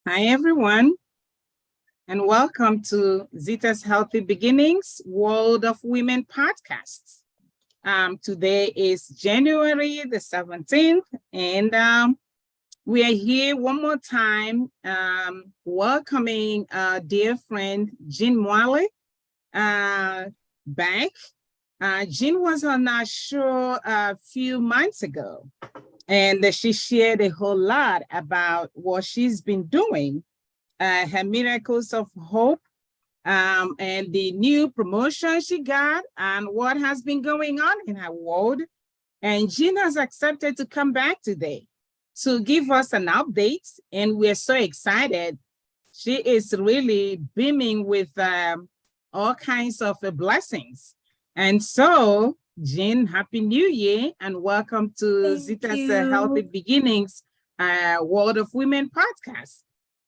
Hi, everyone, and welcome to Zita's Healthy Beginnings World of Women podcast. Today is January the 17th, and we are here one more time welcoming our dear friend Jean Mwale back. Jean was on our show a few months ago, and she shared a whole lot about what she's been doing, her miracles of hope, and the new promotion she got, and what has been going on in her world. And Jean has accepted to come back today to give us an update, and we're so excited. She is really beaming with all kinds of blessings. And so, Jean, Happy New Year, and welcome to Zita's Healthy Beginnings World of Women podcast.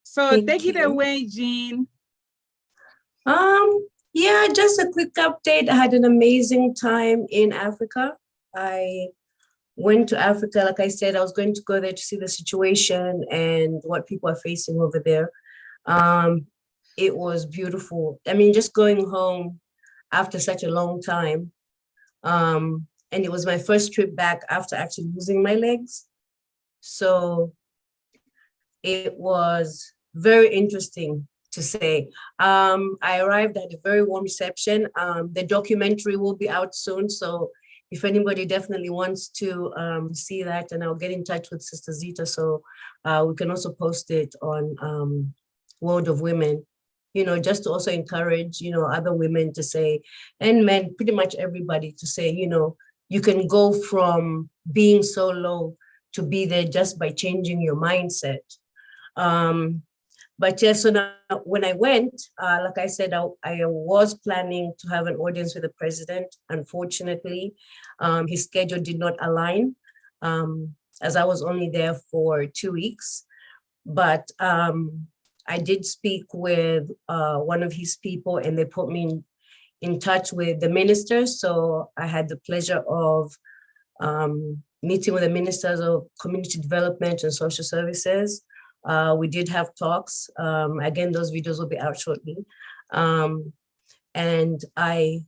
So take it away, Jean. Yeah, just a quick update. I had an amazing time in Africa. I went to Africa, like I said, I was going to go there to see the situation and what people are facing over there. It was beautiful. I mean, just going home after such a long time. And it was my first trip back after actually losing my legs. So it was very interesting to say. I arrived at a very warm reception. The documentary will be out soon. So if anybody definitely wants to see that, and I'll get in touch with Sister Zita, so we can also post it on World of Women, just to also encourage, other women to say, and men, pretty much everybody to say, you can go from being so low to be there just by changing your mindset. But yes, so now when I went, like I said, I was planning to have an audience with the president. Unfortunately, his schedule did not align, as I was only there for 2 weeks. But I did speak with one of his people, and they put me in touch with the ministers. So I had the pleasure of meeting with the ministers of community development and social services. We did have talks. Again, those videos will be out shortly. And I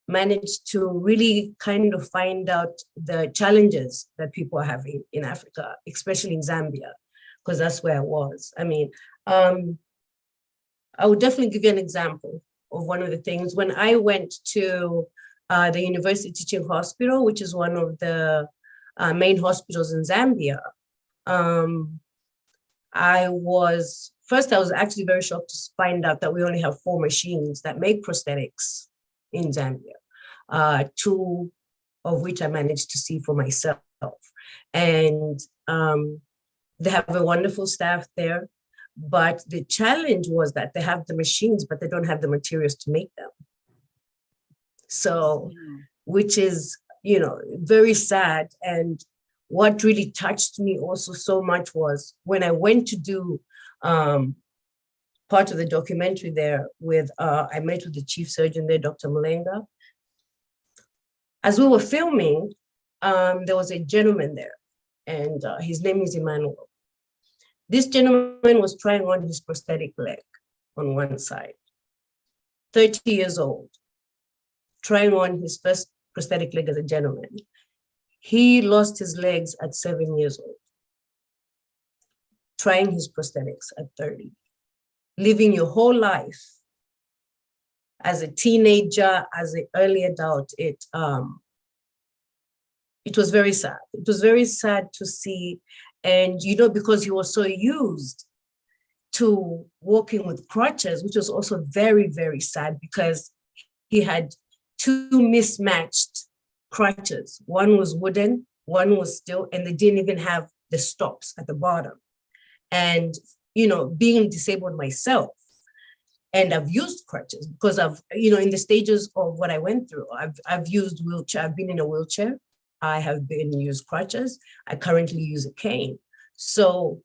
managed to really kind of find out the challenges that people are having in Africa, especially in Zambia, because that's where I was. I mean, I would definitely give you an example of one of the things. When I went to the University Teaching Hospital, which is one of the main hospitals in Zambia, I was actually very shocked to find out that we only have 4 machines that make prosthetics in Zambia, 2 of which I managed to see for myself. And they have a wonderful staff there, but the challenge was that they have the machines, but they don't have the materials to make them. So, which is, very sad. And what really touched me also so much was when I went to do part of the documentary there I met with the chief surgeon there, Dr. Mulenga. As we were filming, there was a gentleman there, and his name is Emmanuel. This gentleman was trying on his prosthetic leg on one side, 30 years old, trying on his first prosthetic leg as a gentleman. He lost his legs at 7 years old, trying his prosthetics at 30, living your whole life as a teenager, as an early adult. It was very sad. It was very sad to see. And, because he was so used to walking with crutches, which was also very, very sad because he had 2 mismatched crutches. One was wooden, one was steel, and they didn't even have the stops at the bottom. And, being disabled myself, and I've used crutches because in the stages of what I went through, I've used wheelchair. I've been in a wheelchair. I have been used crutches. I currently use a cane. So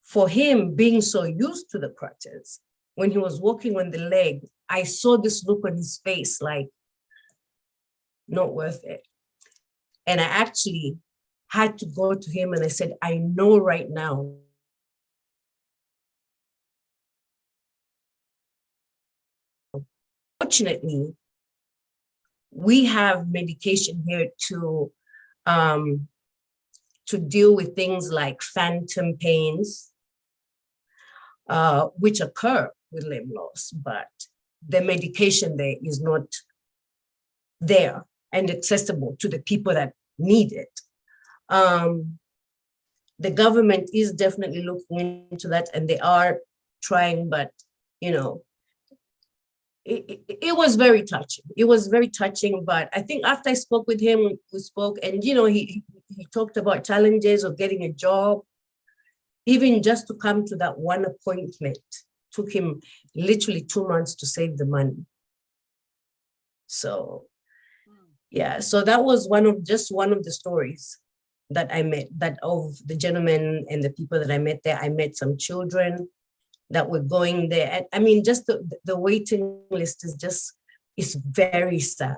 for him being so used to the crutches, when he was walking on the leg, I saw this look on his face like, not worth it. And I actually had to go to him and I said, I know right now fortunately, we have medication here to deal with things like phantom pains, which occur with limb loss, but the medication there is not there and accessible to the people that need it. The government is definitely looking into that, and they are trying, but it was very touching. It was very touching, but I think after I spoke with him, we spoke, and he talked about challenges of getting a job. Even just to come to that one appointment took him literally 2 months to save the money. So yeah, so that was one of the stories that I met, that of the gentleman and the people that I met there. I met some children that were going there. And I mean, just the waiting list is very sad.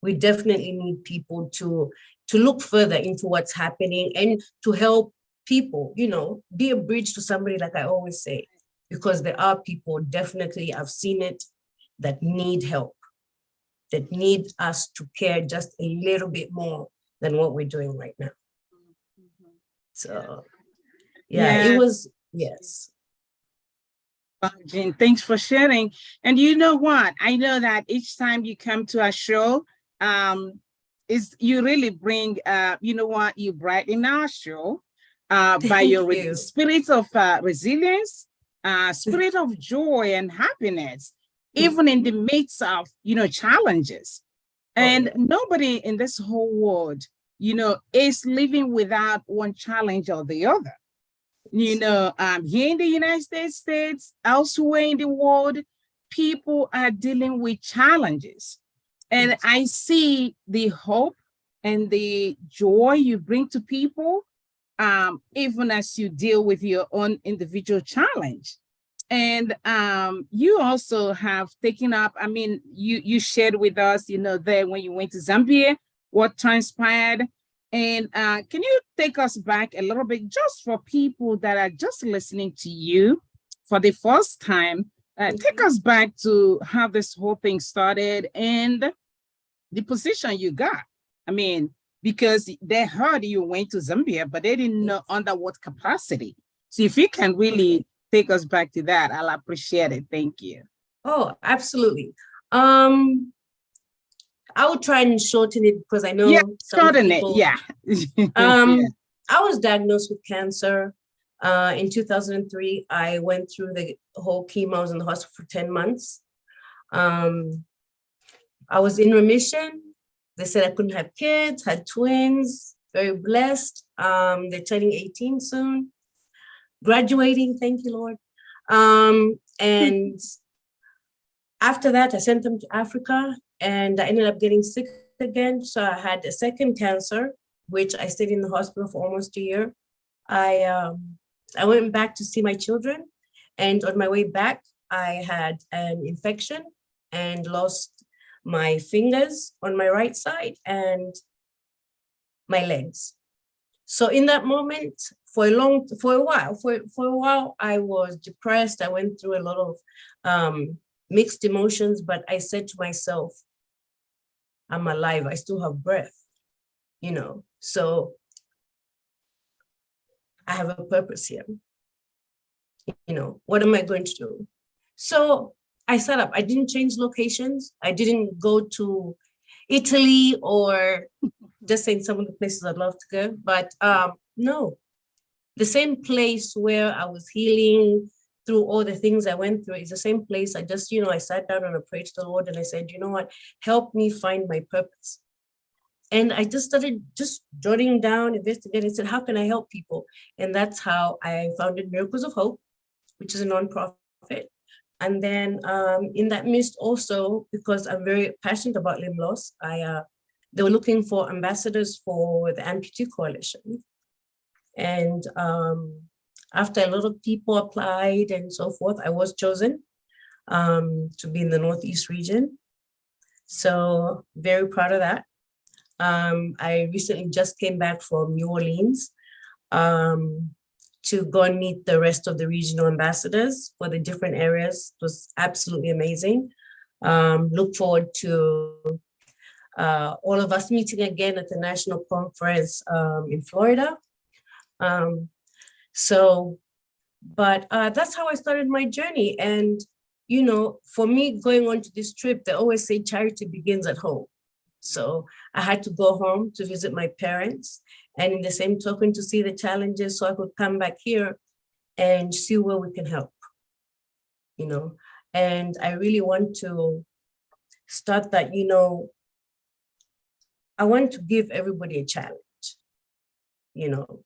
We definitely need people to look further into what's happening and to help people, be a bridge to somebody, like I always say, because there are people, definitely, I've seen it, that need help, that need us to care just a little bit more than what we're doing right now. So yeah. It was, yes. Well, Jean, thanks for sharing. And you know what? I know that each time you come to our show, you really bring, you brighten our show by your spirit of resilience, spirit of joy and happiness, even in the midst of, challenges. And nobody in this whole world, is living without one challenge or the other. Here in the United States, elsewhere in the world, people are dealing with challenges. And I see the hope and the joy you bring to people, even as you deal with your own individual challenge. And you also have taken up, you shared with us, there when you went to Zambia, what transpired. And can you take us back a little bit, just for people that are just listening to you for the first time? Take us back to how this whole thing started and the position you got. Because they heard you went to Zambia, but they didn't know under what capacity. So if you can really take us back to that, I'll appreciate it. Thank you. Oh, absolutely. I would try and shorten it because I know shorten people, it. I was diagnosed with cancer in 2003. I went through the whole chemo. I was in the hospital for 10 months. I was in remission. They said I couldn't have kids, had twins, very blessed. They're turning 18 soon, graduating, thank you, Lord. And after that, I sent them to Africa, and I ended up getting sick again. So I had a second cancer, which I stayed in the hospital for almost a year. I went back to see my children, and on my way back, I had an infection and lost my fingers on my right side and my legs. So in that moment, for a while, I was depressed. I went through a lot of mixed emotions, but I said to myself, I'm alive. I still have breath, so I have a purpose here. What am I going to do? So I set up. I didn't change locations. I didn't go to Italy or just saying some of the places I'd love to go, but no, the same place where I was healing through all the things I went through is the same place. I just, I sat down and I prayed to the Lord and I said, you know what, help me find my purpose. And I just started jotting down, investigating, and said, how can I help people? And that's how I founded Miracles of Hope, which is a nonprofit. And then in that midst also, because I'm very passionate about limb loss, they were looking for ambassadors for the Amputee Coalition. And after a lot of people applied and so forth, I was chosen to be in the Northeast region. So very proud of that. I recently just came back from New Orleans to go and meet the rest of the regional ambassadors for the different areas. It was absolutely amazing. Look forward to all of us meeting again at the national conference in Florida. But that's how I started my journey. And, you know, for me going on to this trip, they always say charity begins at home. So I had to go home to visit my parents, and in the same token to see the challenges so I could come back here and see where we can help, you know. And I really want to start that, you know, I want to give everybody a challenge, you know.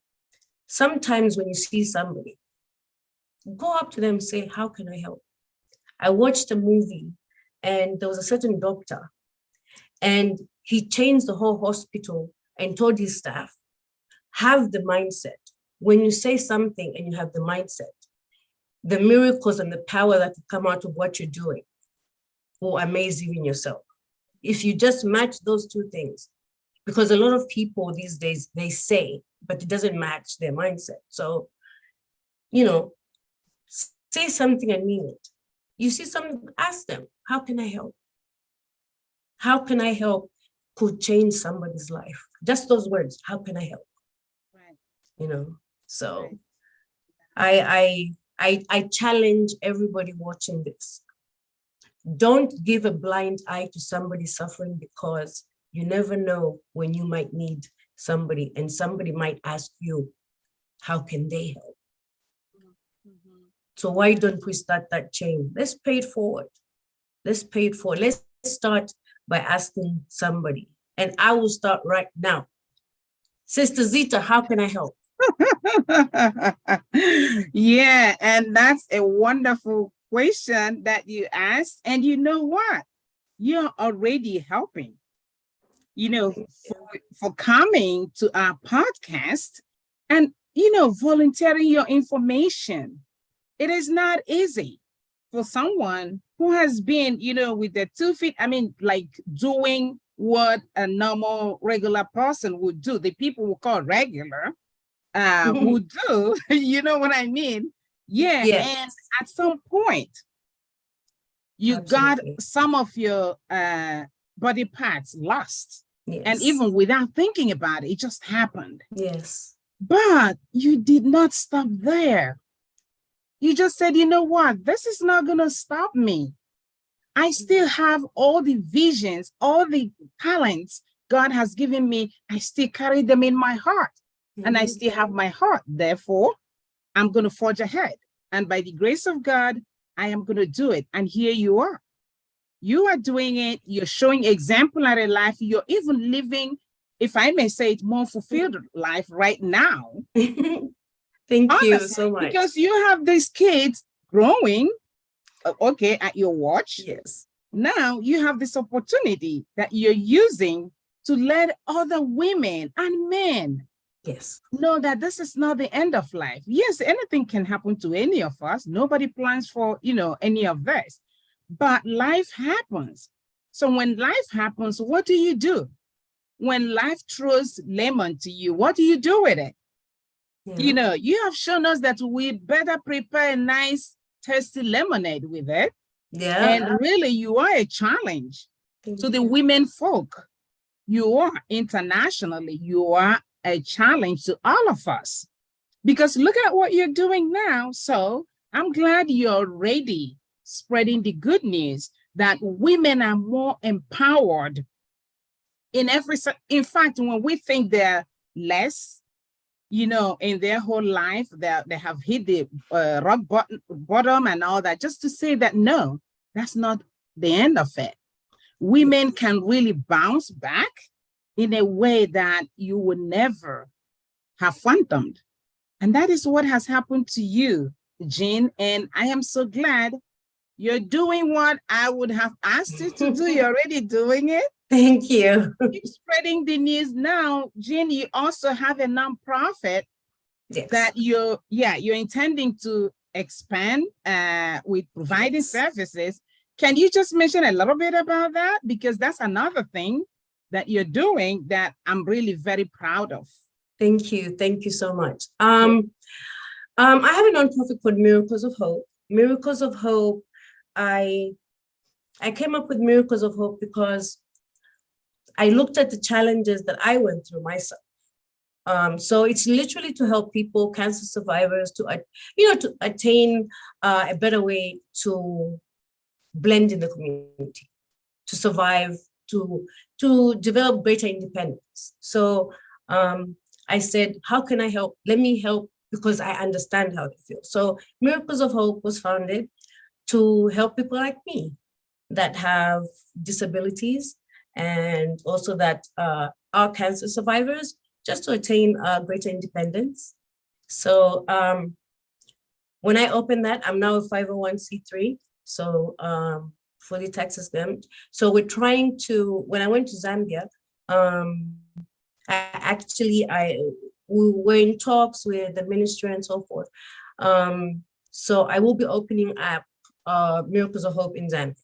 Sometimes when you see somebody, go up to them and say, how can I help? I watched a movie and there was a certain doctor and he changed the whole hospital and told his staff, have the mindset. When you say something and you have the mindset, the miracles and the power that will come out of what you're doing will amaze even yourself. If you just match those two things, because a lot of people these days, they say, but it doesn't match their mindset. So, you know, say something and mean it. You see something, ask them, how can I help? How can I help could change somebody's life. Just those words, how can I help? Right. You know, so Right. I challenge everybody watching this. Don't give a blind eye to somebody suffering, because you never know when you might need somebody and somebody might ask you, how can they help? Mhm. So why don't we start that chain? Let's pay it forward. Let's pay it forward. Let's start by asking somebody. And I will start right now. Sister Zita, how can I help? Yeah, and that's a wonderful question that you asked. And you know what? You're already helping. You know, for coming to our podcast and, you know, volunteering your information. It is not easy for someone who has been, you know, with their 2 feet, I mean, like doing what a normal, regular person would do. The people who call regular would do, you know what I mean? Yeah, Yes. and at some point, you Absolutely. got some of your body parts lost. Yes. And even without thinking about it, it just happened. Yes. But you did not stop there. You just said, you know what? This is not going to stop me. I still have all the visions, all the talents God has given me. I still carry them in my heart. And I still have my heart. Therefore, I'm going to forge ahead. And by the grace of God, I am going to do it. And here you are. You are doing it. You're showing exemplary life. You're even living, if I may say it, more fulfilled life right now. Thank Honestly, you so much. because you have these kids growing, okay, at your watch. Yes. Now you have this opportunity that you're using to let other women and men know that this is not the end of life. Yes, anything can happen to any of us. Nobody plans for, you know, any of this, but life happens. So when life happens, what do? When life throws lemon to you, what do you do with it? You know, you have shown us that we better prepare a nice, tasty lemonade with it. Yeah. And really, you are a challenge to the women folk. You are internationally, you are a challenge to all of us. Because look at what you're doing now. So I'm glad you're already spreading the good news that women are more empowered in fact, when we think they're less, you know, in their whole life, they have hit the rock bottom and all that, just to say that, no, that's not the end of it. Women can really bounce back in a way that you would never have fathomed. And that is what has happened to you, Jean. And I am so glad you're doing what I would have asked you to do. You're already doing it. Thank you. Keep spreading the news now. Jean, you also have a nonprofit that you're intending to expand with providing services. Can you just mention a little bit about that? Because that's another thing that you're doing that I'm really very proud of. Thank you. Thank you so much. I have a nonprofit called Miracles of Hope. Miracles of Hope, I I came up with Miracles of Hope because I looked at the challenges that I went through myself. So it's literally to help people, cancer survivors, to attain a better way to blend in the community, to survive, to develop greater independence. So I said, how can I help? Let me help because I understand how they feel. So Miracles of Hope was founded to help people like me that have disabilities and also that are cancer survivors, just to attain greater independence. So when I opened that, I'm now a 501c3, so fully tax exempt. So we're trying to, when I went to Zambia, we were in talks with the ministry and so forth. So I will be opening up Miracles of Hope in Zambia.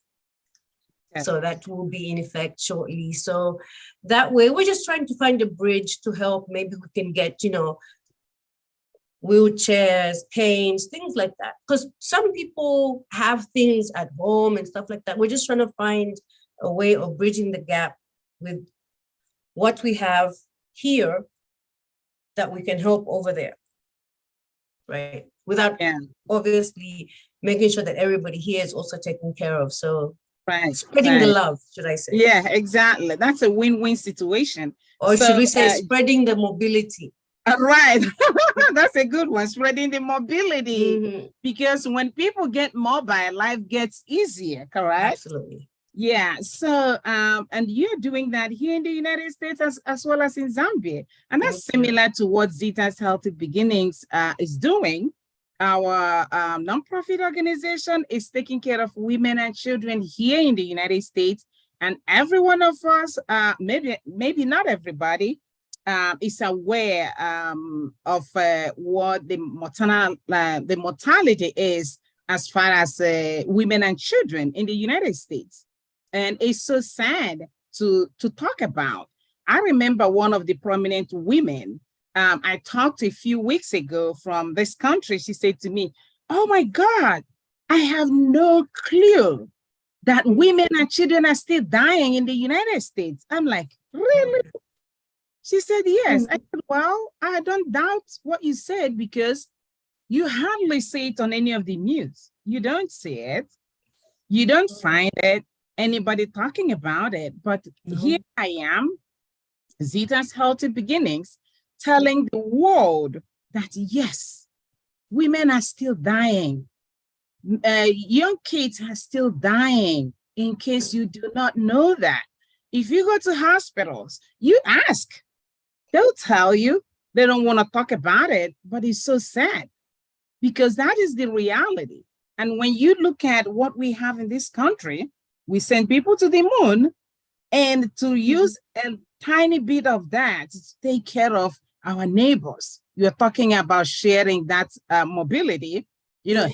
Okay. So that will be in effect shortly. So that way, we're just trying to find a bridge to help. Maybe we can get, wheelchairs, canes, things like that. Because some people have things at home and stuff like that. We're just trying to find a way of bridging the gap with what we have here that we can help over there, right? Without obviously making sure that everybody here is also taken care of. So spreading the love, should I say? Yeah, exactly. That's a win-win situation. Or should we say spreading the mobility? Right. That's a good one, spreading the mobility. Because when people get mobile, life gets easier, correct? Absolutely. Yeah. So, and you're doing that here in the United States as well as in Zambia. And that's similar to what Zita's Healthy Beginnings is doing. Our nonprofit organization is taking care of women and children here in the United States. And every one of us, maybe not everybody, is aware of what the mortality is as far as women and children in the United States. And it's so sad to talk about. I remember one of the prominent women I talked a few weeks ago from this country. She said to me, "Oh my God, I have no clue that women and children are still dying in the United States." I'm like, really? She said, yes. I said, well, I don't doubt what you said because you hardly see it on any of the news. You don't see it. You don't find anybody talking about it. But here I am, Zita's Healthy Beginnings, telling the world that, yes, women are still dying. Young kids are still dying, in case you do not know that. If you go to hospitals, you ask, they'll tell you. They don't want to talk about it, but it's so sad because that is the reality. And when you look at what we have in this country, we send people to the moon, and to use a tiny bit of that to take care of our neighbors. You're talking about sharing that mobility,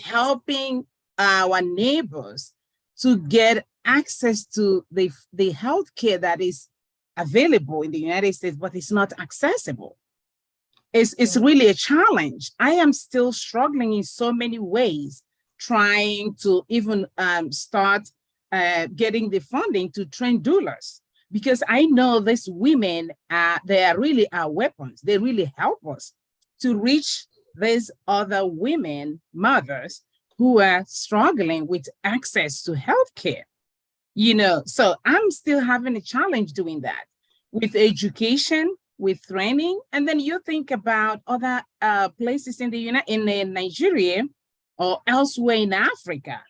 helping our neighbors to get access to the health care that is available in the United States, but it's not accessible. It's really a challenge. I am still struggling in so many ways, trying to even start getting the funding to train doulas, because I know these women, they are really our weapons. They really help us to reach these other women, mothers, who are struggling with access to healthcare. So I'm still having a challenge doing that with education, with training. And then you think about other places in in Nigeria or elsewhere in Africa,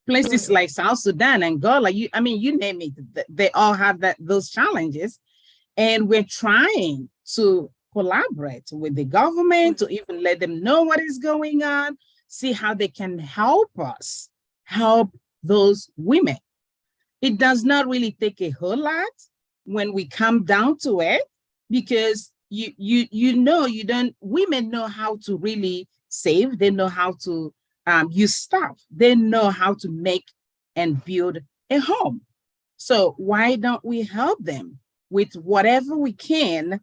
places like South Sudan, Angola, you name it, they all have those challenges. And we're trying to collaborate with the government to even let them know what is going on, see how they can help us help those women. It does not really take a whole lot when we come down to it, because women know how to really save. They know how to use stuff. They know how to make and build a home. So why don't we help them with whatever we can,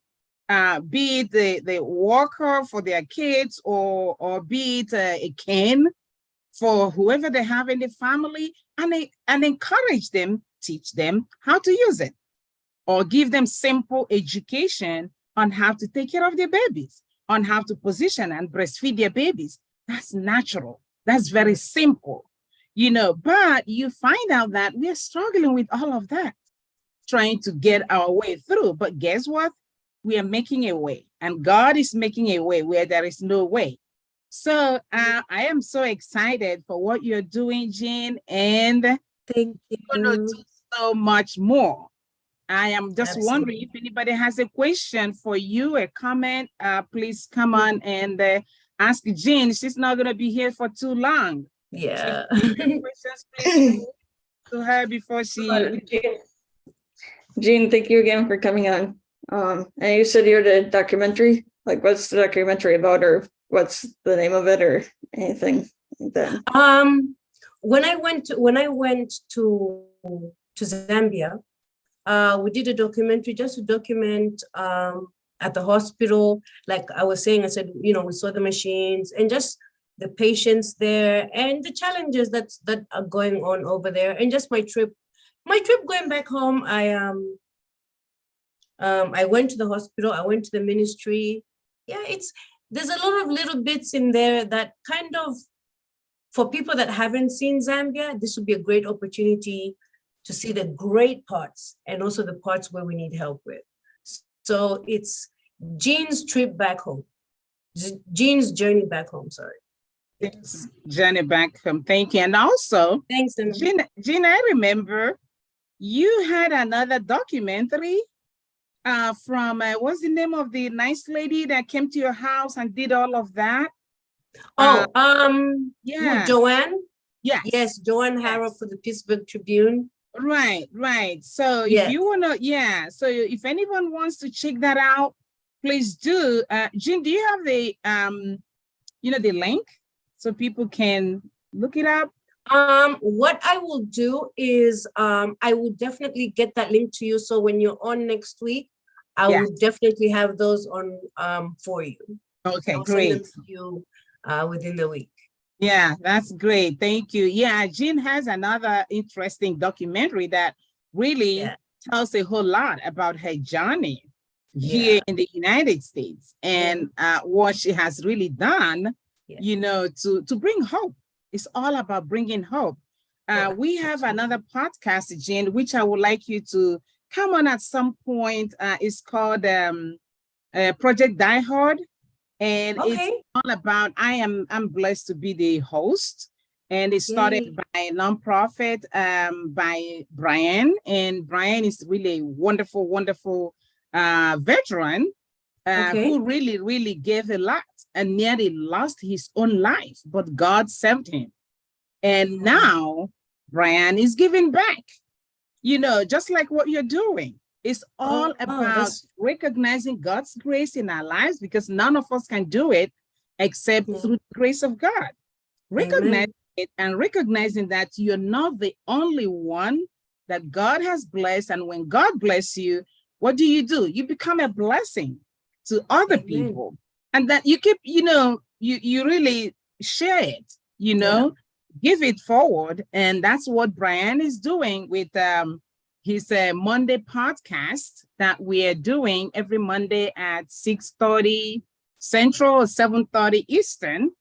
be it the walker for their kids, or be it a cane for whoever they have in the family, and encourage them, teach them how to use it, or give them simple education on how to take care of their babies, on how to position and breastfeed their babies. That's natural. That's very simple, but you find out that we're struggling with all of that, trying to get our way through. But guess what? We are making a way, and God is making a way where there is no way. So I am so excited for what you're doing, Jean, and Thank you. you're going to do so much more. I am just Absolutely. wondering if anybody has a question for you, a comment, please come on and ask Jean. She's not going to be here for too long. Yeah. So if you have questions, please to her before she... Jean, thank you again for coming on. And you said you're the documentary. Like, what's the documentary about, or what's the name of it, or anything like that? When I went to Zambia, we did a documentary just to document at the hospital. Like I was saying, I said, we saw the machines and just the patients there and the challenges that are going on over there, and just my trip going back home. I went to the hospital, I went to the ministry. Yeah, there's a lot of little bits in there that kind of, for people that haven't seen Zambia, this would be a great opportunity to see the great parts and also the parts where we need help with. So it's Jean's trip back home, Jean's journey back home, sorry. Yes. Journey back home, thank you. And also, Thanks, Jean, I remember you had another documentary from, what's the name of the nice lady that came to your house and did all of that? Yeah. Joanne? Yes, Joanne Harrop for the Pittsburgh Tribune. Right. So if you want to, so if anyone wants to check that out, please do. Jean, do you have the, the link so people can look it up? What I will do is, I will definitely get that link to you. So when you're on next week, I will definitely have those on for you. Okay, I'll great. send them to you within the week. Yeah, that's great. Thank you. Yeah, Jean has another interesting documentary that really tells a whole lot about her journey here in the United States and what she has really done, to bring hope. It's all about bringing hope. We have another podcast, Jean, which I would like you to come on at some point. It's called Project Die Hard. And it's all about, I'm blessed to be the host. And it started by a nonprofit by Brian. And Brian is really a wonderful, wonderful veteran who really, really gave a lot and nearly lost his own life, but God saved him. And now Brian is giving back, just like what you're doing. It's all about recognizing God's grace in our lives, because none of us can do it except through the grace of God. Recognizing it and recognizing that you're not the only one that God has blessed. And when God bless you, what do? You become a blessing to other people. And that you keep, you really share it, give it forward. And that's what Brian is doing with his Monday podcast that we are doing every Monday at 6:30 Central or 7:30 Eastern.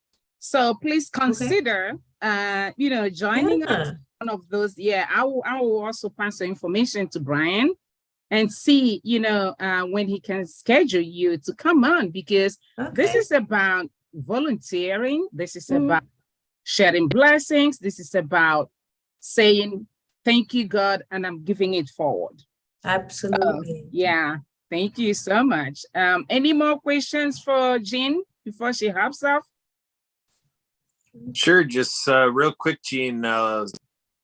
So please consider, joining us one of those. I will also pass the information to Brian and see, when he can schedule you to come on, because this is about volunteering. This is about sharing blessings. This is about saying, thank you, God, and I'm giving it forward. Absolutely. Thank you so much. Any more questions for Jean before she hops off? Sure, just real quick, Jean,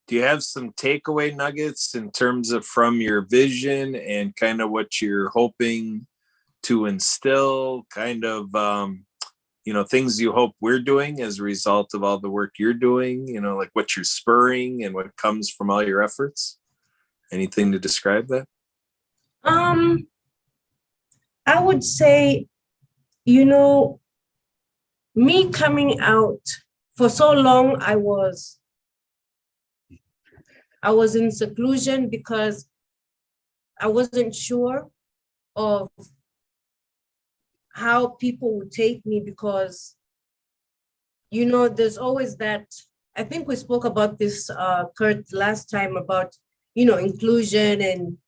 do you have some takeaway nuggets in terms of from your vision and kind of what you're hoping to instill, kind of, things you hope we're doing as a result of all the work you're doing, like what you're spurring and what comes from all your efforts? Anything to describe that? I would say, me coming out for so long, I was I was in seclusion because I wasn't sure of how people would take me, because, you know, there's always that, I think we spoke about this, Kurt, last time about, you know, inclusion and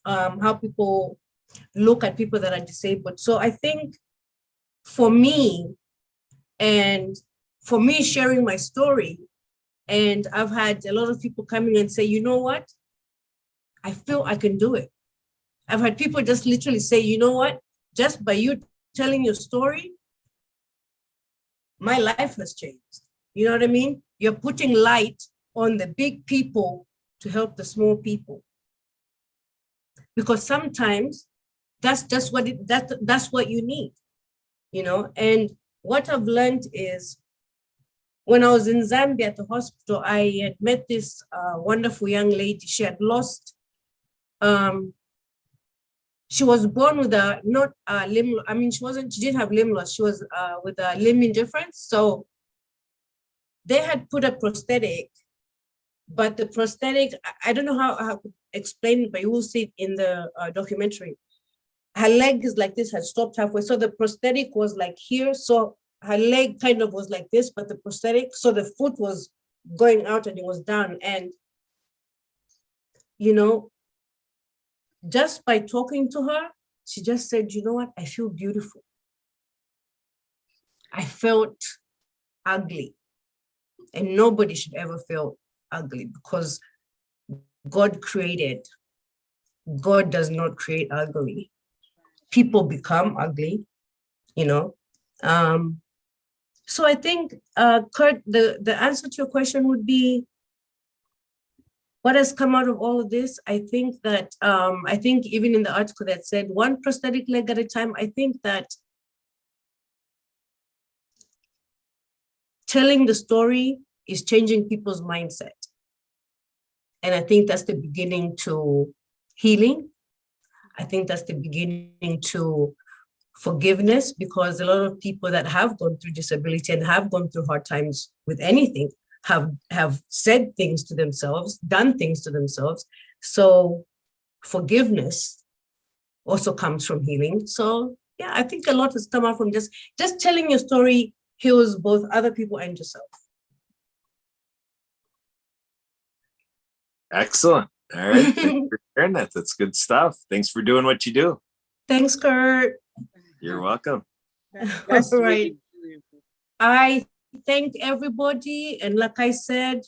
how people look at people that are disabled. So I think for me, sharing my story, and I've had a lot of people coming and say, you know what, I feel I can do it. I've had people just literally say, you know what, just by you telling your story, my life has changed. You know what I mean? You're putting light on the big people to help the small people. Because sometimes that's just what that's what you need, you know? And what I've learned is, when I was in Zambia at the hospital, I had met this wonderful young lady. She had lost, she was born with a, not a limb, I mean, she didn't have limb loss. She was with a limb indifference. So they had put a prosthetic, but the prosthetic, I don't know how to explain it, but you will see it in the documentary. Her leg is like this, had stopped halfway. So the prosthetic was like here. So her leg kind of was like this, but the prosthetic, so the foot was going out and it was down. And, you know, just by talking to her, she just said, you know what, I feel beautiful. I felt ugly. And nobody should ever feel ugly, because God created. God does not create ugly. People become ugly, you know. So I think, Kurt, the answer to your question would be, what has come out of all of this? I think that, I think even in the article that said one prosthetic leg at a time, I think that telling the story is changing people's mindset. And I think that's the beginning to healing. I think that's the beginning to forgiveness, because a lot of people that have gone through disability and have gone through hard times with anything have said things to themselves, done things to themselves. So forgiveness also comes from healing. So yeah, I think a lot has come out from just telling your story heals both other people and yourself. Excellent. All right. Thanks for sharing that. That's good stuff. Thanks for doing what you do. Thanks, Kurt. You're welcome. That's Right. really beautiful. I thank everybody. And like I said,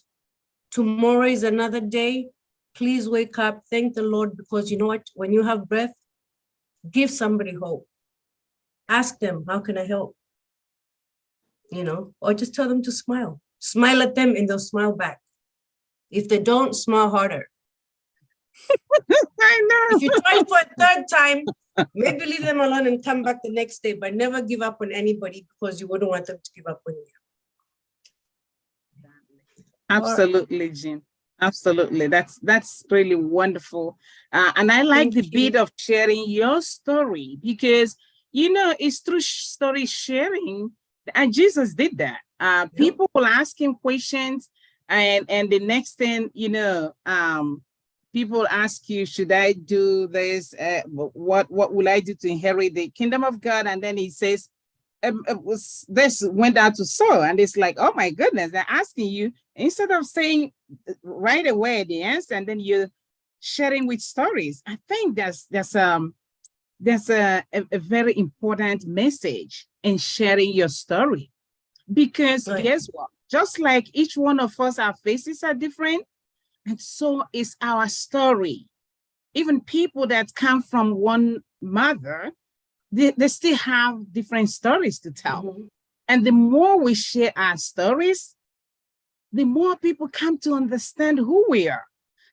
tomorrow is another day. Please wake up, thank the Lord, because you know what? When you have breath, give somebody hope. Ask them, how can I help? You know, or just tell them to smile. Smile at them and they'll smile back. If they don't, smile harder. I know. If you try for a third time, maybe leave them alone and come back the next day, but never give up on anybody, because you wouldn't want them to give up on you. Absolutely, Jean. Absolutely. That's really wonderful. And I like the bit of sharing your story, because, you know, it's through story sharing, and Jesus did that. People will ask him questions, and the next thing, you know, people ask you, should I do this? What will I do to inherit the kingdom of God? And then he says, this went out to sow. And it's like, oh my goodness, they're asking you, instead of saying right away the answer, and then you're sharing with stories. I think there's a very important message in sharing your story, because guess what? Just like each one of us, our faces are different, and so is our story. Even people that come from one mother, they still have different stories to tell. Mm-hmm. And the more we share our stories, the more people come to understand who we are.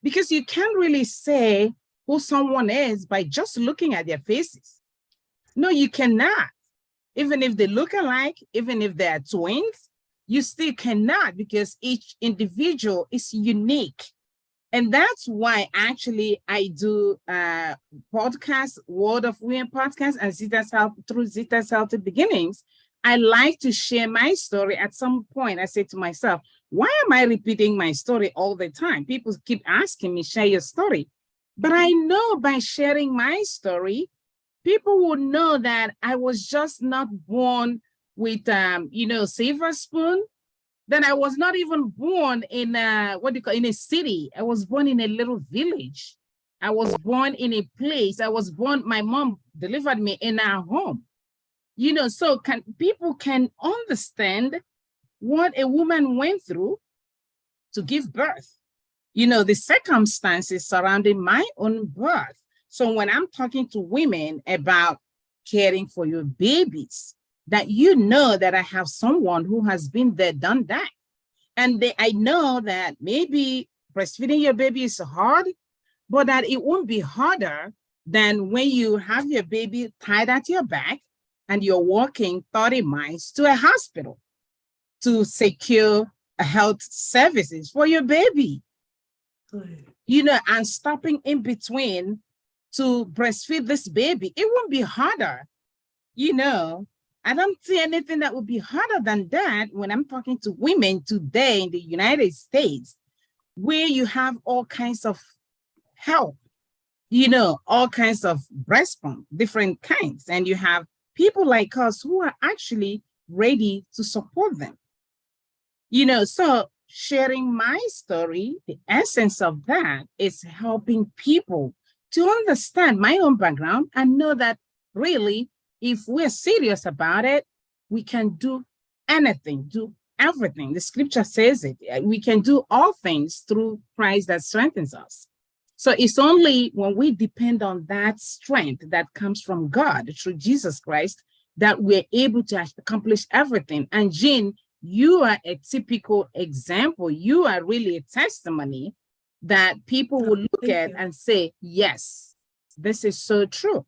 Because you can't really say who someone is by just looking at their faces. No, you cannot. Even if they look alike, even if they are twins, you still cannot, because each individual is unique. And that's why actually I do podcast, World of Women podcast, and Zita's Health, through Zita's Healthy Beginnings. I like to share my story. At some point, I say to myself, why am I repeating my story all the time? People keep asking me, share your story. But I know by sharing my story, people will know that I was just not born with, silver spoon. Then I was not even born in in a city. I was born in a little village. I was born in a place. My mom delivered me in our home. So people can understand what a woman went through to give birth. The circumstances surrounding my own birth. So when I'm talking to women about caring for your babies, that that I have someone who has been there, done that. And I know that maybe breastfeeding your baby is hard, but that it won't be harder than when you have your baby tied at your back and you're walking 30 miles to a hospital to secure health services for your baby. And stopping in between to breastfeed this baby, it won't be harder. I don't see anything that would be harder than that when I'm talking to women today in the United States, where you have all kinds of help, all kinds of breast pump, different kinds, and you have people like us who are actually ready to support them. So sharing my story, the essence of that is helping people to understand my own background and know that really, if we're serious about it, we can do anything, do everything. The scripture says it. We can do all things through Christ that strengthens us. So it's only when we depend on that strength that comes from God through Jesus Christ that we're able to accomplish everything. And Jean, you are a typical example. You are really a testimony that people will look at and say, yes, this is so true.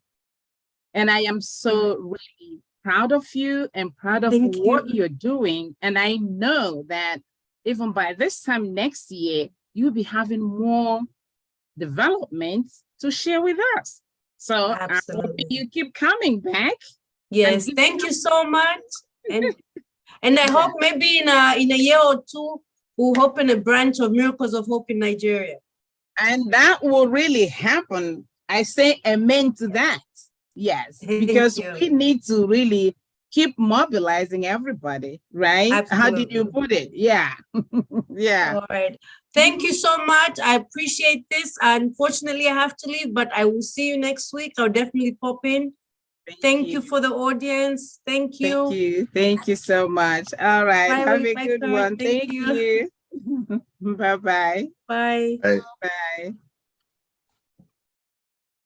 And I am so really proud of you and proud of what you're doing. And I know that even by this time next year, you'll be having more developments to share with us. So I hope you keep coming back. Yes, thank you so much. And I hope maybe in a year or two, we'll open a branch of Miracles of Hope in Nigeria. And that will really happen. I say amen to that. Yes, because we need to really keep mobilizing everybody, right? Absolutely. How did you put it? Yeah. Yeah. All right. Thank you so much. I appreciate this. Unfortunately, I have to leave, but I will see you next week. I'll definitely pop in. Thank you for the audience. Thank you. Thank you. Thank you so much. All right. Bye, have a good one. Thank you. Bye-bye. Bye. Bye.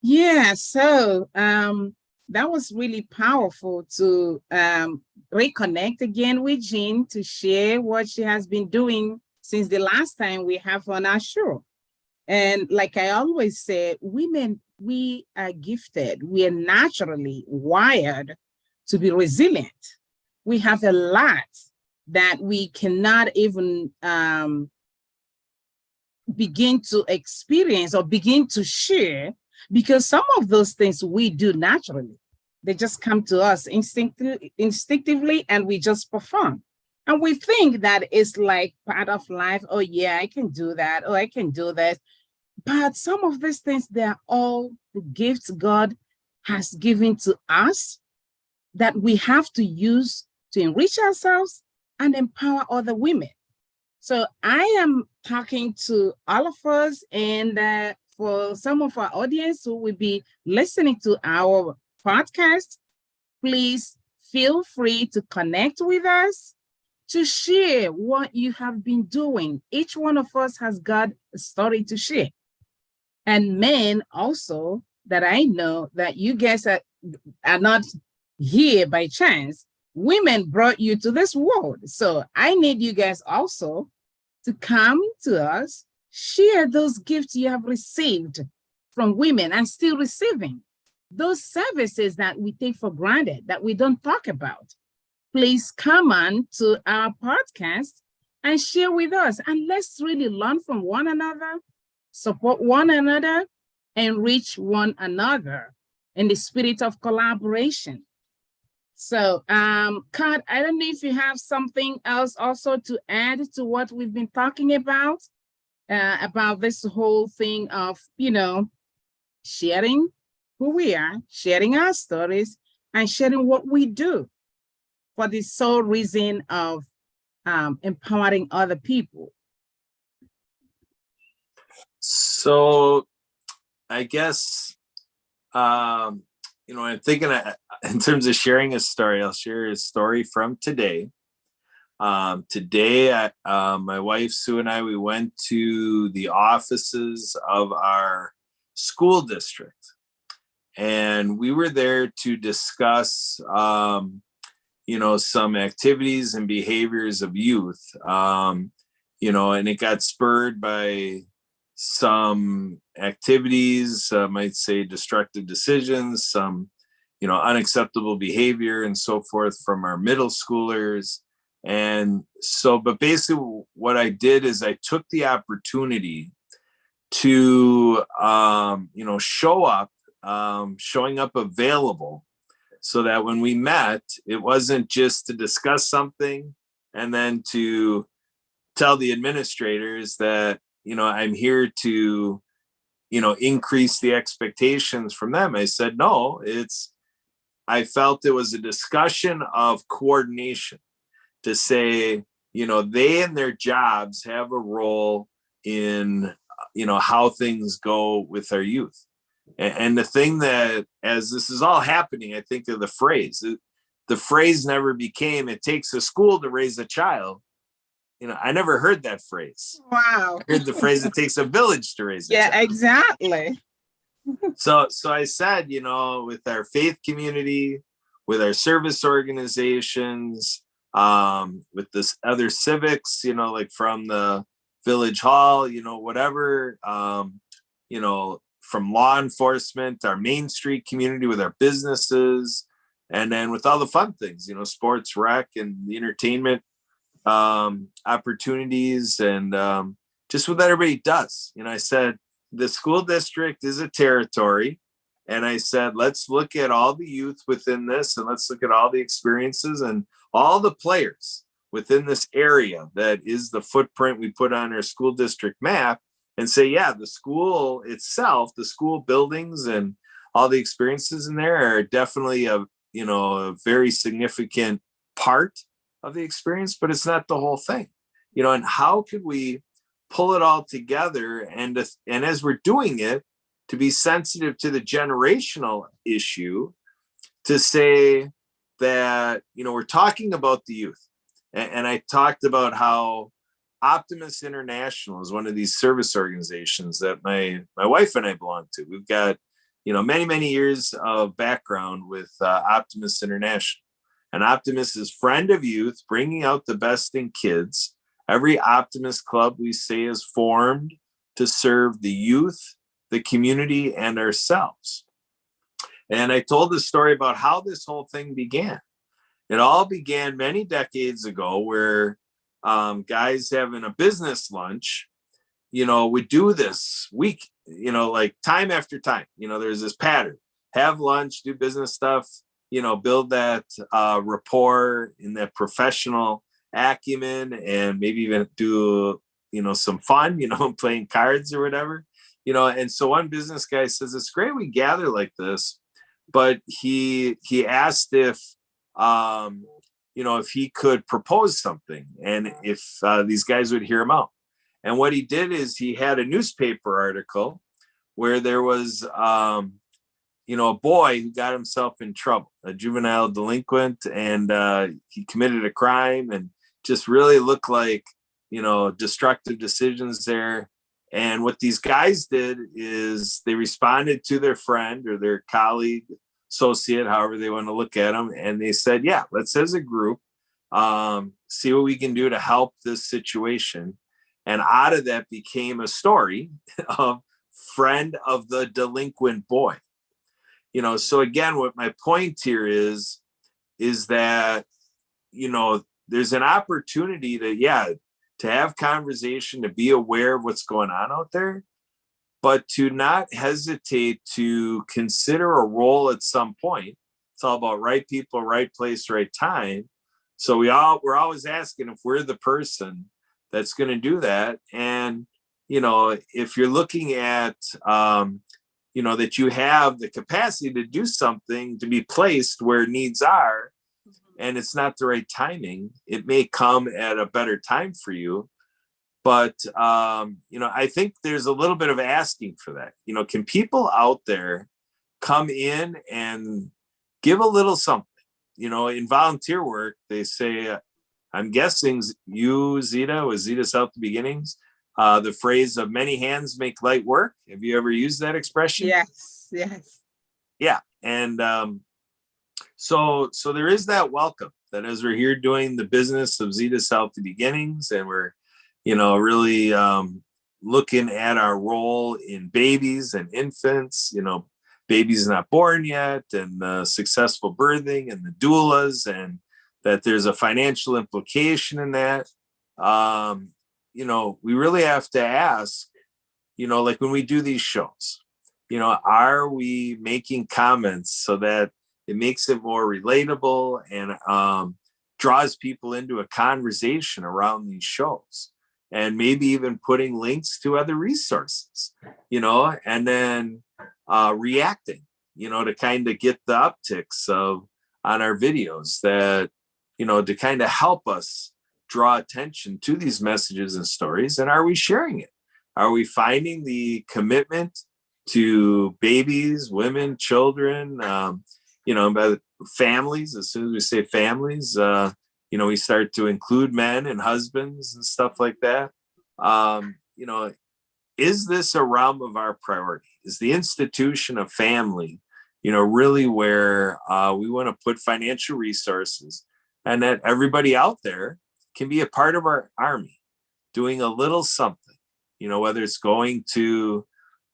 Yeah, so that was really powerful to reconnect again with Jean to share what she has been doing since the last time we have on our show. And like I always say, women, we are gifted. We are naturally wired to be resilient. We have a lot that we cannot even begin to experience or begin to share, because some of those things we do naturally. They just come to us instinctively, and we just perform. And we think that it's like part of life. Oh yeah, I can do that. Oh, I can do this. But some of these things, they're all the gifts God has given to us that we have to use to enrich ourselves and empower other women. So I am talking to all of us, and for some of our audience who will be listening to our podcast, please feel free to connect with us, to share what you have been doing. Each one of us has got a story to share. And men also, that I know that you guys are not here by chance. Women brought you to this world. So I need you guys also to come to us, share those gifts you have received from women and still receiving. Those services that we take for granted, that we don't talk about. Please come on to our podcast and share with us. And let's really learn from one another, support one another, and reach one another in the spirit of collaboration. So, Kat, I don't know if you have something else also to add to what we've been talking about this whole thing of, sharing who we are, sharing our stories, and sharing what we do for the sole reason of empowering other people. So I guess, I'm thinking in terms of sharing a story, I'll share a story from today. Today, my wife, Sue, and I, we went to the offices of our school district. And we were there to discuss, some activities and behaviors of youth, and it got spurred by some activities, might say destructive decisions, some, unacceptable behavior and so forth from our middle schoolers. And so, but basically what I did is I took the opportunity to, showing up available, so that when we met, it wasn't just to discuss something and then to tell the administrators that, I'm here to, increase the expectations from them. I said, no, I felt it was a discussion of coordination to say, they in their jobs have a role in, how things go with our youth. And the thing that, as this is all happening, I think of the phrase. The phrase never became, it takes a school to raise a child. I never heard that phrase. Wow. I heard the phrase, it takes a village to raise a child. Yeah, exactly. So I said, with our faith community, with our service organizations, with this other civics, like from the village hall, whatever, from law enforcement, our Main Street community with our businesses, and then with all the fun things, sports, rec, and the entertainment opportunities, and just what everybody does. I said, the school district is a territory. And I said, let's look at all the youth within this, and let's look at all the experiences and all the players within this area that is the footprint we put on our school district map, and say, yeah, the school itself, the school buildings and all the experiences in there are definitely a very significant part of the experience, but it's not the whole thing. And how could we pull it all together, and as we're doing it, to be sensitive to the generational issue, to say that, we're talking about the youth. And I talked about how Optimus International is one of these service organizations that my wife and I belong to. We've got, many, many years of background with Optimus International. And Optimus is friend of youth, bringing out the best in kids. Every Optimus club, we say, is formed to serve the youth, the community, and ourselves. And I told the story about how this whole thing began. It all began many decades ago, where guys having a business lunch, would do this week, like time after time. There's this pattern: have lunch, do business stuff, build that rapport and that professional acumen, and maybe even do, some fun, playing cards or whatever. And so one business guy says, it's great we gather like this, but he asked if he could propose something, and if these guys would hear him out. And what he did is he had a newspaper article where there was a boy who got himself in trouble, a juvenile delinquent, and he committed a crime, and just really looked like, destructive decisions there. And what these guys did is they responded to their friend or their colleague, associate, however they want to look at them. And they said, yeah, let's, as a group, see what we can do to help this situation. And out of that became a story of friend of the delinquent boy. So again, what my point here is that, there's an opportunity to have conversation, to be aware of what's going on out there, but to not hesitate to consider a role at some point It's all about right people, right place, right time. So we're always asking if we're the person that's going to do that. And, you know, if you're looking at, you know, that you have the capacity to do something, to be placed where needs are, and it's not the right timing, it may come at a better time for you. But, you know, I think there's a little bit of asking for that. You know, can people out there come in and give a little something? You know, in volunteer work, they say, I'm guessing you, Zita, with Zita's Healthy Beginnings, the phrase of many hands make light work. Have you ever used that expression? Yes, yes. Yeah. And so there is that welcome that as we're here doing the business of Zita's Healthy Beginnings, and we're, you know, really looking at our role in babies and infants, you know, babies not born yet, and successful birthing and the doulas, and that there's a financial implication in that. You know, we really have to ask, you know, like when we do these shows, you know, are we making comments so that it makes it more relatable and draws people into a conversation around these shows, and maybe even putting links to other resources, you know, and then reacting, you know, to kind of get the upticks on our videos that, you know, to kind of help us draw attention to these messages and stories. And are we sharing it? Are we finding the commitment to babies, women, children, you know, by families? As soon as we say families, you know, we start to include men and husbands and stuff like that. You know, is this a realm of our priority? Is the institution of family, you know, really where we want to put financial resources, and that everybody out there can be a part of our army, doing a little something, you know, whether it's going to,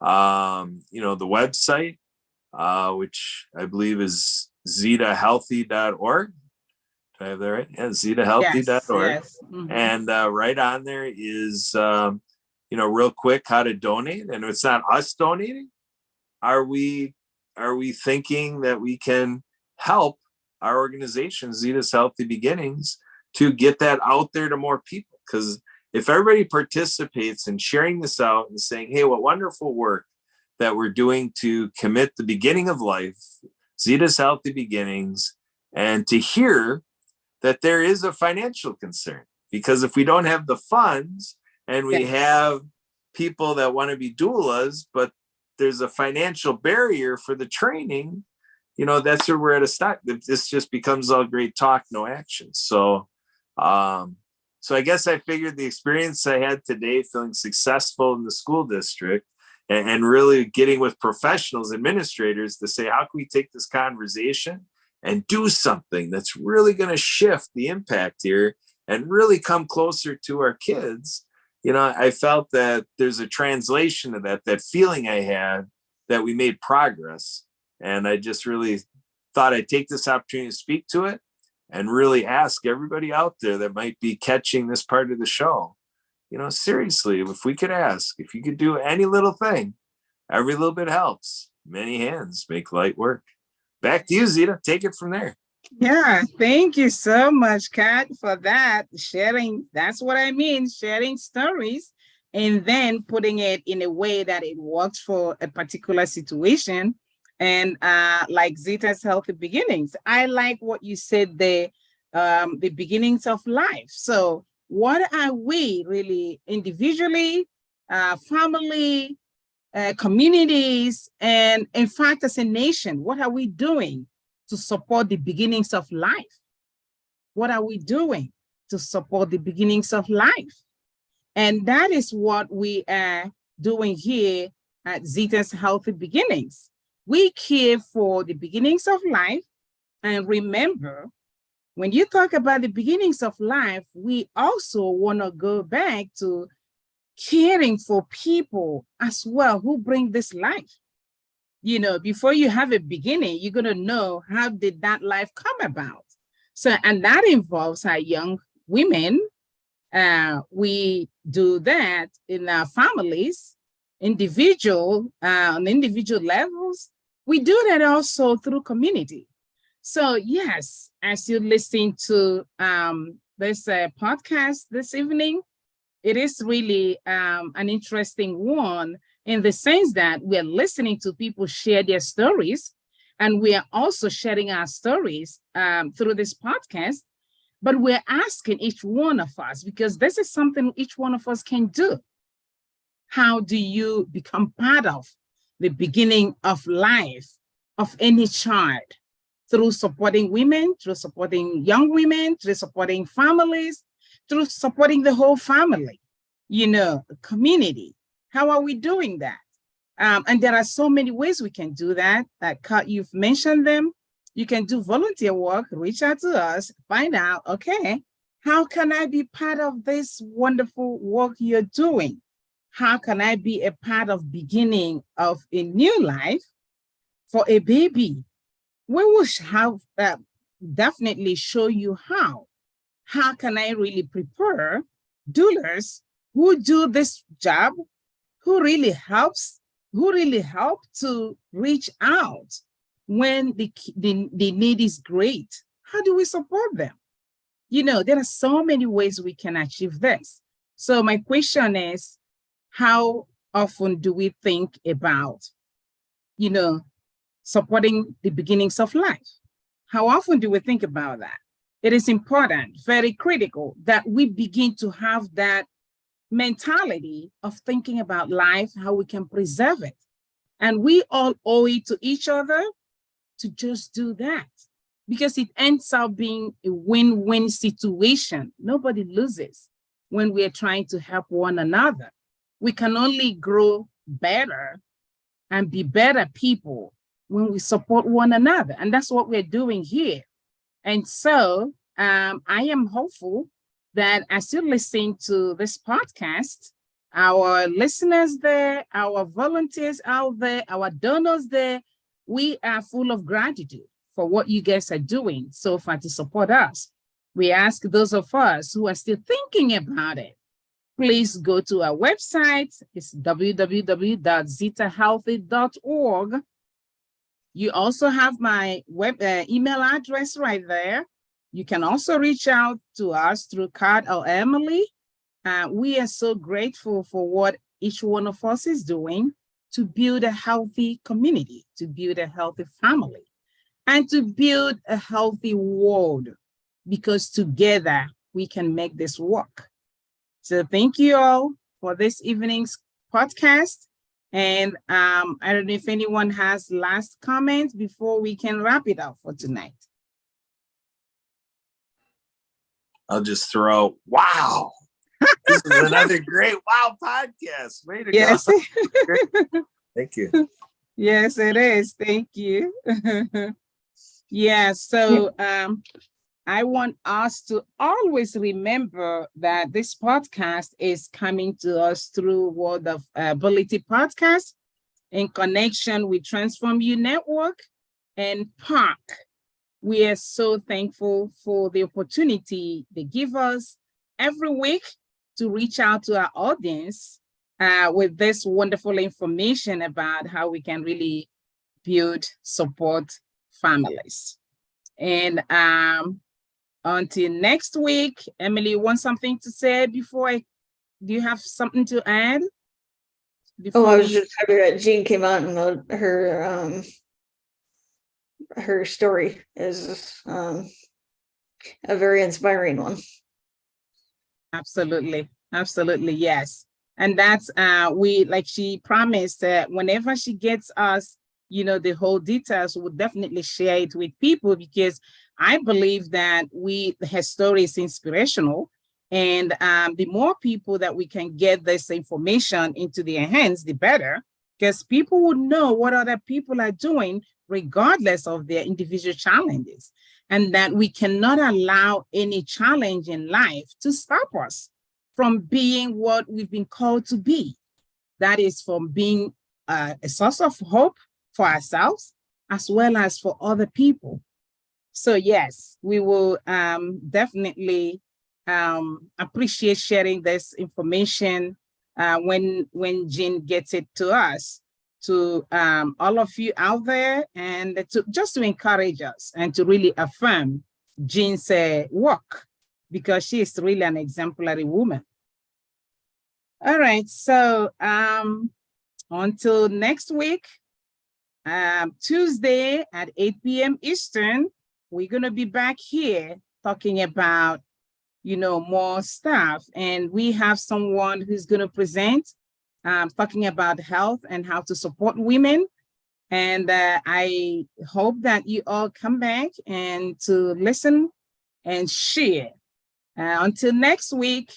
you know, the website, which I believe is zitahealthy.org. Do I have that right? Yeah, zitahealthy.org. Yes. Mm-hmm. And right on there is, you know, real quick, how to donate. And if it's not us donating, are we thinking that we can help our organization, Zita's Healthy Beginnings, to get that out there to more people? Because if everybody participates in sharing this out and saying, hey, what wonderful work that we're doing to commit the beginning of life, Zita's Healthy Beginnings, and to hear that there is a financial concern. Because if we don't have the funds, and we have people that want to be doulas, but there's a financial barrier for the training, you know, that's where we're at a stop. This just becomes all great talk, no action. So I guess I figured the experience I had today, feeling successful in the school district, and really getting with professionals, administrators, to say, how can we take this conversation and do something that's really going to shift the impact here and really come closer to our kids? You know, I felt that there's a translation of that feeling I had, that we made progress. And I just really thought I'd take this opportunity to speak to it and really ask everybody out there that might be catching this part of the show, you know, seriously, if we could ask, if you could do any little thing, every little bit helps. Many hands make light work. Back to you, Zita. Take it from there. Yeah, thank you so much, Kat, for that sharing. That's what I mean, sharing stories and then putting it in a way that it works for a particular situation. And like Zita's Healthy Beginnings, I like what you said, the beginnings of life. So what are we really individually, family, communities, and in fact, as a nation, what are we doing to support the beginnings of life? What are we doing to support the beginnings of life? And that is what we are doing here at Zita's Healthy Beginnings. We care for the beginnings of life. And remember, when you talk about the beginnings of life, we also want to go back to caring for people as well who bring this life. You know, before you have a beginning, you're going to know, how did that life come about? So, and that involves our young women. We do that in our families, on individual levels. We do that also through community. So yes, as you listen to this podcast this evening, it is really an interesting one in the sense that we're listening to people share their stories, and we are also sharing our stories through this podcast. But we're asking each one of us, because this is something each one of us can do. How do you become part of the beginning of life of any child? Through supporting women, through supporting young women, through supporting families, through supporting the whole family, community. How are we doing that? And there are so many ways we can do that. You've mentioned them. You can do volunteer work, reach out to us, find out, okay, how can I be part of this wonderful work you're doing? How can I be a part of beginning of a new life for a baby? We will have definitely show you how. How can I really prepare doulas who do this job, who really help to reach out when the need is great? How do we support them? There are so many ways we can achieve this. So my question is, how often do we think about, supporting the beginnings of life? How often do we think about that? It is important, very critical, that we begin to have that mentality of thinking about life, how we can preserve it. And we all owe it to each other to just do that, because it ends up being a win-win situation. Nobody loses when we are trying to help one another. We can only grow better and be better people when we support one another. And that's what we're doing here. And so I am hopeful that as you listen to this podcast, our listeners there, our volunteers out there, our donors there, we are full of gratitude for what you guys are doing so far to support us. We ask those of us who are still thinking about it, please go to our website. It's www.zitahealthy.org. You also have my email address right there. You can also reach out to us through Card or Emily. We are so grateful for what each one of us is doing to build a healthy community, to build a healthy family, and to build a healthy world, because together we can make this work. So thank you all for this evening's podcast. And I don't know if anyone has last comments before we can wrap it up for tonight. I'll just throw out, wow. This is another great wow podcast. Way to Yes. go. Thank you. Yes, it is. Thank you. Yeah, so I want us to always remember that this podcast is coming to us through World of Ability Podcast in connection with Transform You Network and PARC. We are so thankful for the opportunity they give us every week to reach out to our audience with this wonderful information about how we can really build, support families. And until next week, Emily, you want something to say before do you have something to add? I was just happy that Jean came out and her story is a very inspiring one. Absolutely. Absolutely. Yes. And that's like she promised that whenever she gets us, the whole details, we'll definitely share it with people, because I believe that her story is inspirational. And the more people that we can get this information into their hands, the better, because people would know what other people are doing regardless of their individual challenges, and that we cannot allow any challenge in life to stop us from being what we've been called to be. That is, from being a source of hope for ourselves as well as for other people. So yes, we will definitely appreciate sharing this information when Jean gets it to us. to all of you out there, and just to encourage us and to really affirm Jean's work, because she is really an exemplary woman. All right, so until next week, Tuesday at 8 p.m. Eastern, we're going to be back here talking about, more stuff. And we have someone who's going to present, talking about health and how to support women. And I hope that you all come back and to listen and share. Until next week,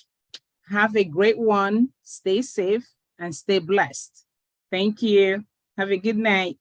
have a great one. Stay safe and stay blessed. Thank you. Have a good night.